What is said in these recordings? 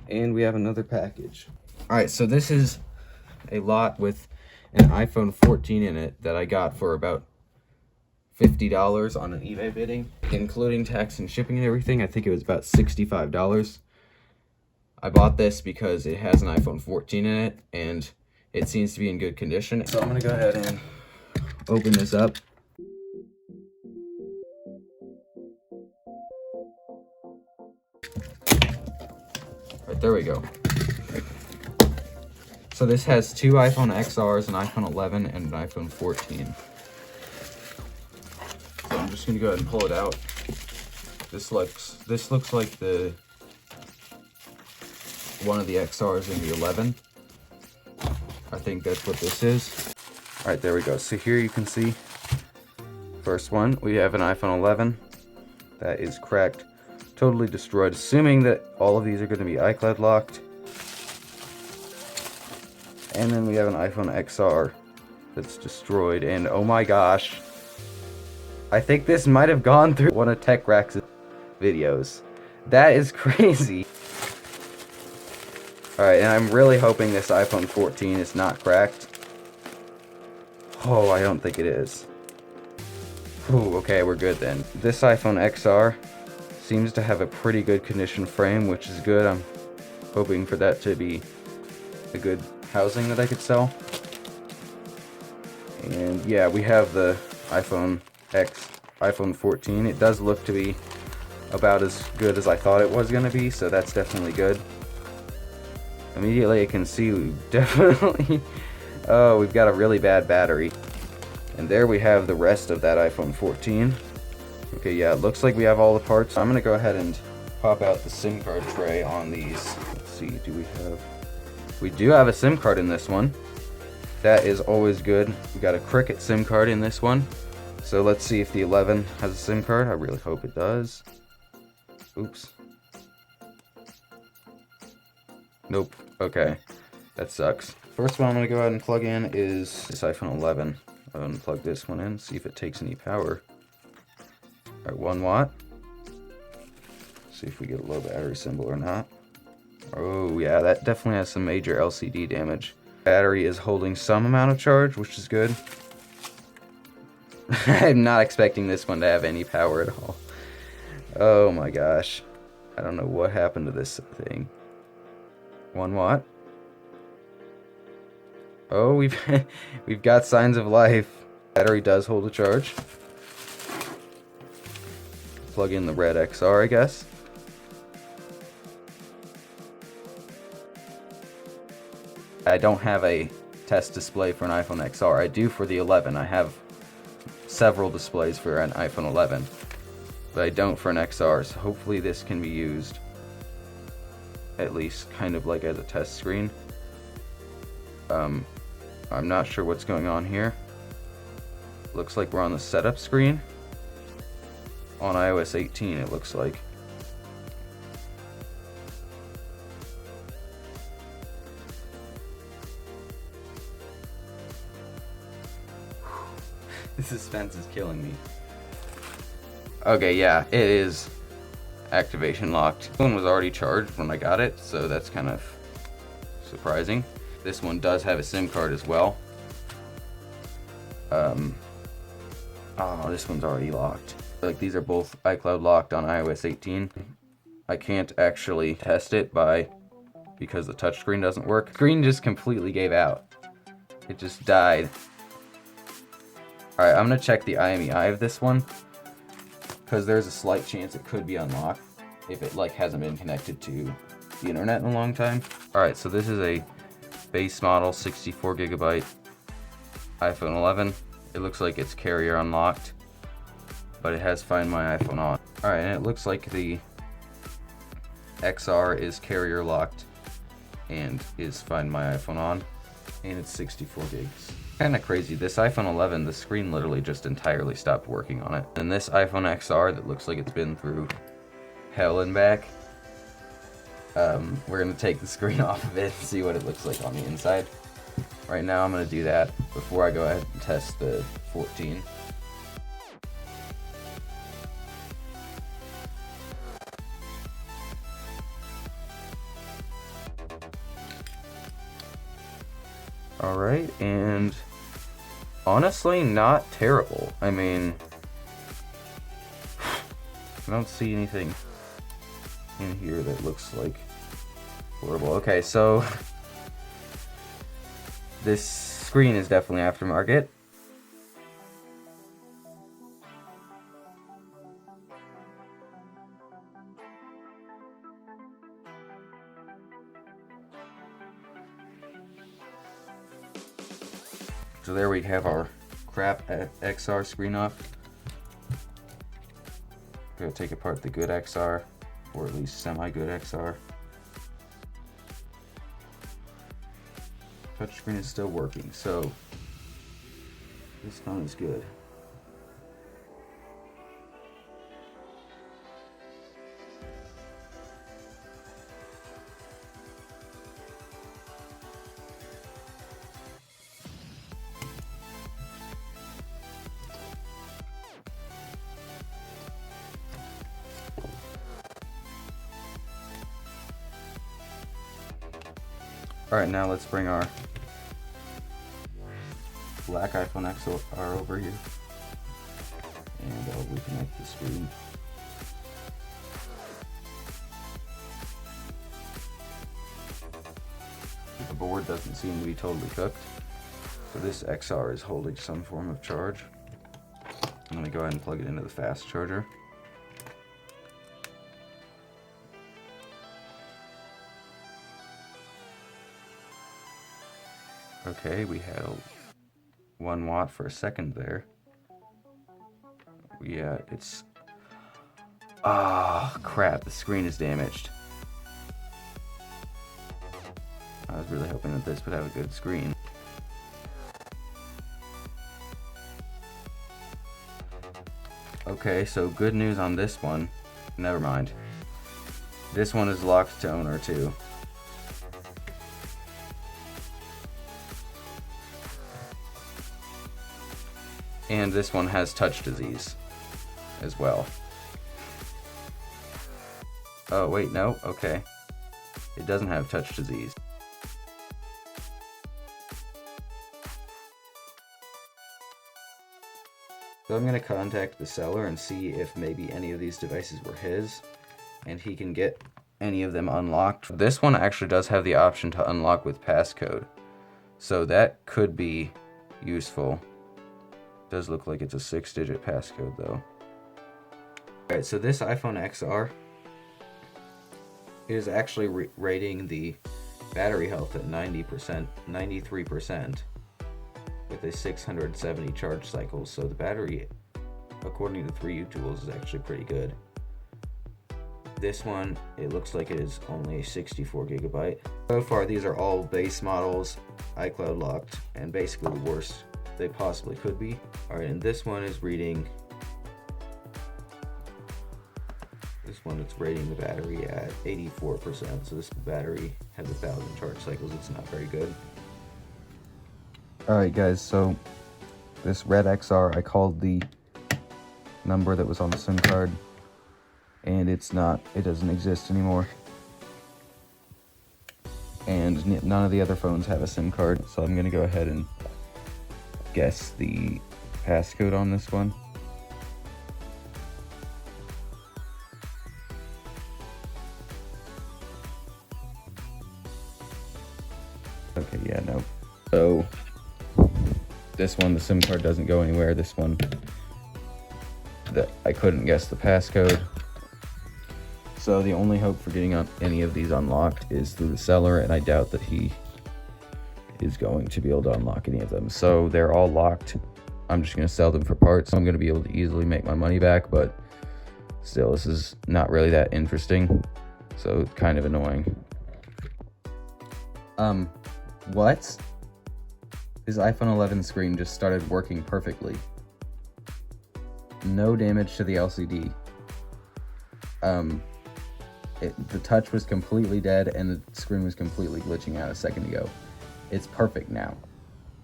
and we have another package. Alright, so this is a lot with an iPhone 14 in it that I got for about $50 on an eBay bidding, including tax and shipping and everything. I think it was about $65. I bought this because it has an iPhone 14 in it and it seems to be in good condition. So I'm gonna go ahead and open this up. Right, there we go. So this has two iPhone XRs, an iPhone 11, and an iPhone 14. So I'm just gonna go ahead and pull it out. This looks like the one of the XRs in the 11. I think that's what this is. All right, there we go. So here you can see, first one, we have an iPhone 11 that is cracked, totally destroyed, assuming that all of these are going to be iCloud locked. And then we have an iPhone XR that's destroyed, and oh my gosh, I think this might have gone through one of Tech Rax's videos. That is crazy. Alright, and I'm really hoping this iPhone 14 is not cracked. Oh, I don't think it is. Ooh, okay, we're good then. This iPhone XR seems to have a pretty good condition frame, which is good. I'm hoping for that to be a good housing that I could sell. And yeah, we have the iPhone 14. It does look to be about as good as I thought it was going to be, so that's definitely good. Immediately I can see we've definitely we've got a really bad battery. And there we have the rest of that iPhone 14. Okay, yeah, it looks like we have all the parts. I'm gonna go ahead and pop out the SIM card tray on these. Let's see, we do have a SIM card in this one. That is always good. We got a Cricket SIM card in this one. So let's see if the 11 has a SIM card. I really hope it does. Oops. Nope. Okay. That sucks. First one I'm going to go ahead and plug in is this iPhone 11. I'm going to plug this one in, see if it takes any power. Alright, 1 watt. See if we get a low battery symbol or not. Oh yeah, that definitely has some major LCD damage. Battery is holding some amount of charge, which is good. I'm not expecting this one to have any power at all. Oh my gosh. I don't know what happened to this thing. 1 watt. Oh, we've got signs of life. Battery does hold a charge. Plug in the red XR, I guess. I don't have a test display for an iPhone XR. I do for the 11. I have several displays for an iPhone 11, but I don't for an XR, so hopefully this can be used at least kind of like as a test screen. I'm not sure what's going on here. Looks like we're on the setup screen on iOS 18, it looks like. The suspense is killing me. Okay, yeah, it is activation locked. This one was already charged when I got it, so that's kind of surprising. This one does have a SIM card as well. Oh, this one's already locked. Like, these are both iCloud locked on iOS 18. I can't actually test it because the touchscreen doesn't work. The screen just completely gave out. It just died. Alright, I'm gonna check the IMEI of this one, because there's a slight chance it could be unlocked if it like hasn't been connected to the internet in a long time. Alright, so this is a base model 64GB iPhone 11. It looks like it's carrier unlocked, but it has Find My iPhone on. Alright, and it looks like the XR is carrier locked and is Find My iPhone on, and it's 64 gigs. Kinda crazy, this iPhone 11, the screen literally just entirely stopped working on it. And this iPhone XR that looks like it's been through hell and back, we're gonna take the screen off of it and see what it looks like on the inside. Right now I'm gonna do that before I go ahead and test the 14. Alright, and honestly, not terrible. I mean, I don't see anything in here that looks like horrible. Okay, so this screen is definitely aftermarket. So there we have our crap XR screen off. Gonna take apart the good XR, or at least semi-good XR. Touchscreen is still working, so this phone is good. Alright, now let's bring our black iPhone XR over here, and I'll reconnect the screen. The board doesn't seem to be totally cooked, so this XR is holding some form of charge. I'm going to go ahead and plug it into the fast charger. Okay, we had 1 watt for a second there. Yeah, it's... Ah, crap, the screen is damaged. I was really hoping that this would have a good screen. Okay, so good news on this one. Never mind. This one is locked to owner too. And this one has touch disease as well. Oh, wait, no, okay. It doesn't have touch disease. So I'm going to contact the seller and see if maybe any of these devices were his, and he can get any of them unlocked. This one actually does have the option to unlock with passcode, so that could be useful. Does look like it's a 6-digit passcode though. Alright, so this iPhone XR is actually rating the battery health at 93%, with a 670 charge cycles, so the battery, according to 3U Tools, is actually pretty good. This one, it looks like it is only 64 gigabyte. So far, these are all base models, iCloud locked, and basically the worst they possibly could be. Alright, and this one is reading... This one, it's rating the battery at 84%, so this battery has 1,000 charge cycles. It's not very good. Alright guys, so this red XR, I called the number that was on the SIM card, and it doesn't exist anymore. And none of the other phones have a SIM card, so I'm going to go ahead and guess the passcode on this one. Okay, yeah, no. So this one, the SIM card doesn't go anywhere. This one, I couldn't guess the passcode. So the only hope for getting any of these unlocked is through the seller, and I doubt that he is going to be able to unlock any of them. So they're all locked. I'm just going to sell them for parts. I'm going to be able to easily make my money back, but still, this is not really that interesting. So it's kind of annoying. What? His iPhone 11 screen just started working perfectly. No damage to the LCD. The touch was completely dead and the screen was completely glitching out a second ago. It's perfect now.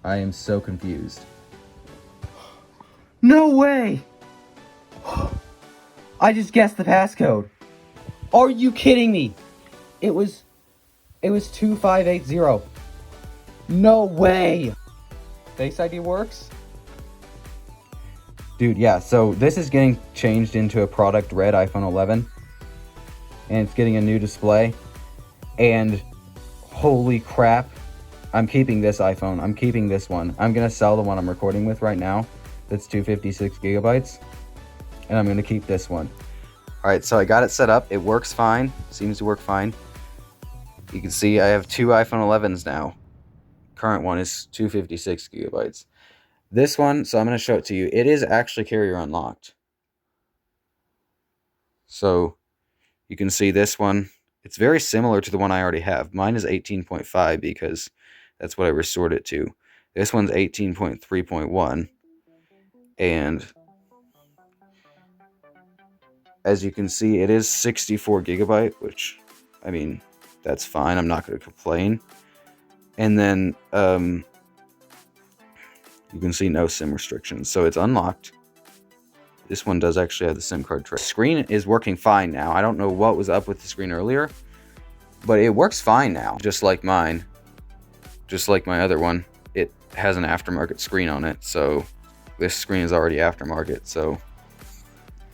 I am so confused. No way! I just guessed the passcode. Are you kidding me? It was 2580. No way! Face ID works? Dude, yeah, so this is getting changed into a product red iPhone 11. And it's getting a new display. And holy crap, I'm keeping this iPhone. I'm keeping this one. I'm gonna sell the one I'm recording with right now. That's 256 gigabytes. And I'm gonna keep this one. Alright, so I got it set up. It works fine. Seems to work fine. You can see I have two iPhone 11s now. Current one is 256 gigabytes. This one, so I'm going to show it to you. It is actually carrier unlocked. So you can see this one. It's very similar to the one I already have. Mine is 18.5 because that's what I restored it to. This one's 18.3.1. And as you can see, it is 64 gigabyte, which, I mean, that's fine. I'm not going to complain. And then you can see no SIM restrictions. So it's unlocked. This one does actually have the SIM card tray. The screen is working fine now. I don't know what was up with the screen earlier, but it works fine now. Just like mine. Just like my other one. It has an aftermarket screen on it. So this screen is already aftermarket. So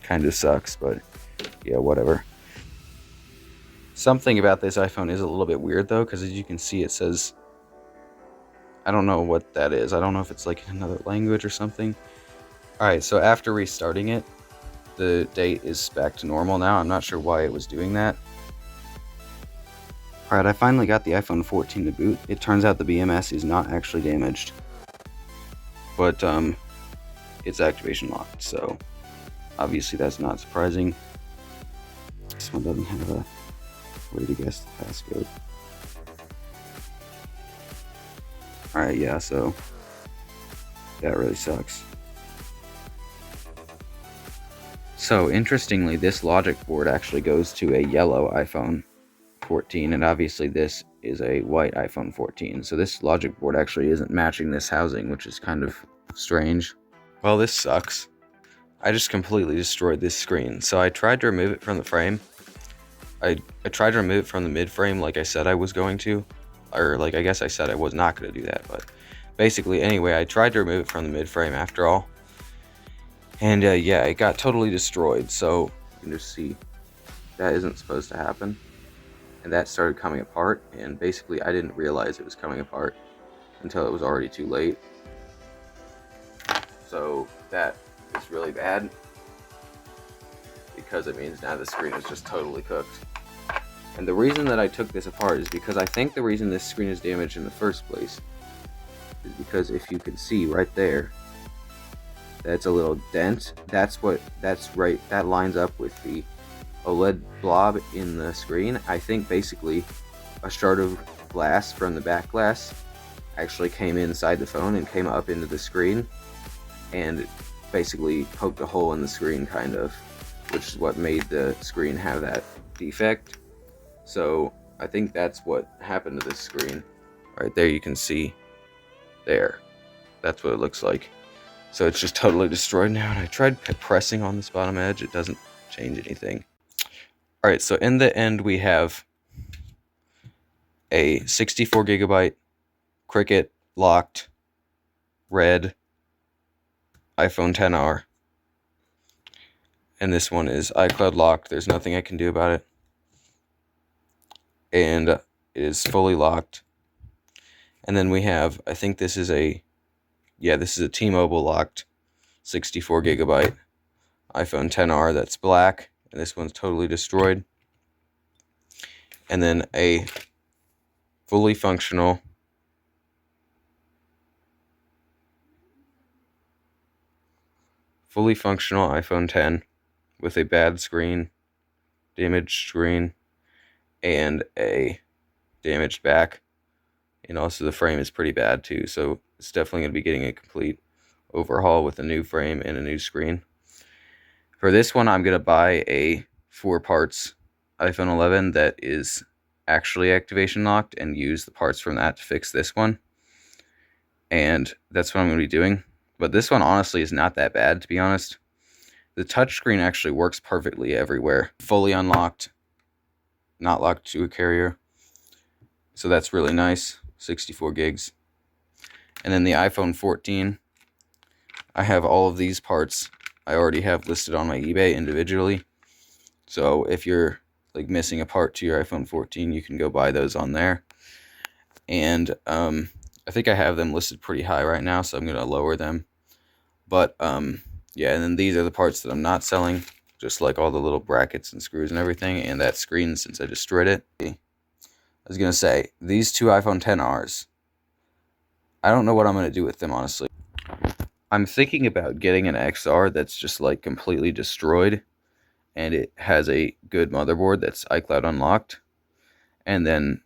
kind of sucks, but yeah, whatever. Something about this iPhone is a little bit weird though, because as you can see, it says, I don't know what that is. I don't know if it's like another language or something. Alright, so after restarting it, the date is back to normal now. I'm not sure why it was doing that. Alright, I finally got the iPhone 14 to boot. It turns out the BMS is not actually damaged. But, it's activation locked, so obviously that's not surprising. This one doesn't have a way to guess the passcode. Alright, yeah, so that really sucks. So, interestingly, this logic board actually goes to a yellow iPhone 14, and obviously this is a white iPhone 14. So this logic board actually isn't matching this housing, which is kind of strange. Well, this sucks. I just completely destroyed this screen. So I tried to remove it from the frame. I tried to remove it from the mid-frame like I said I was going to. Or, like, I guess I said I was not going to do that, but basically, anyway, I tried to remove it from the mid-frame after all. And yeah, it got totally destroyed, so you can just see that isn't supposed to happen. And that started coming apart, and basically I didn't realize it was coming apart until it was already too late. So that is really bad, because it means now the screen is just totally cooked. And the reason that I took this apart is because I think the reason this screen is damaged in the first place is because if you can see right there, that's a little dent. That's right, that lines up with the OLED blob in the screen. I think basically a shard of glass from the back glass actually came inside the phone and came up into the screen and basically poked a hole in the screen, kind of, which is what made the screen have that defect. So I think that's what happened to this screen. Right there you can see there. That's what it looks like. So it's just totally destroyed now, and I tried pressing on this bottom edge. It doesn't change anything. Alright, so in the end we have a 64 gigabyte Cricket locked red iPhone XR. And this one is iCloud locked. There's nothing I can do about it. And it is fully locked. And then we have, I think this is a T-Mobile locked 64 gigabyte iPhone XR that's black. And this one's totally destroyed. And then a fully functional iPhone X with a bad screen, damaged screen, and a damaged back. And also the frame is pretty bad too, so it's definitely going to be getting a complete overhaul with a new frame and a new screen. For this one, I'm going to buy a 4 parts iPhone 11 that is actually activation locked and use the parts from that to fix this one. And that's what I'm going to be doing. But this one honestly is not that bad, to be honest. The touchscreen actually works perfectly everywhere. Fully unlocked, not locked to a carrier. So that's really nice. 64 gigs. And then the iPhone 14, I have all of these parts I already have listed on my eBay individually. So if you're like missing a part to your iPhone 14, you can go buy those on there. And I think I have them listed pretty high right now, so I'm going to lower them. But yeah, and then these are the parts that I'm not selling, just like all the little brackets and screws and everything, and that screen since I destroyed it. I was going to say, these two iPhone XRs, I don't know what I'm going to do with them, honestly. I'm thinking about getting an XR that's just like completely destroyed, and it has a good motherboard that's iCloud unlocked, and then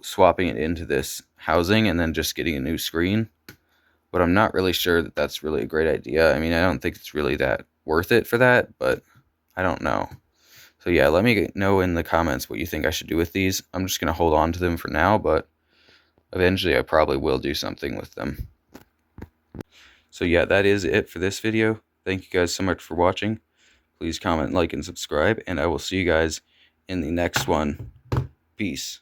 swapping it into this housing and then just getting a new screen. But I'm not really sure that that's really a great idea. I mean, I don't think it's really that worth it for that, but I don't know. So yeah, let me know in the comments what you think I should do with these. I'm just going to hold on to them for now, but eventually I probably will do something with them. So yeah, that is it for this video. Thank you guys so much for watching. Please comment, like, and subscribe, and I will see you guys in the next one. Peace.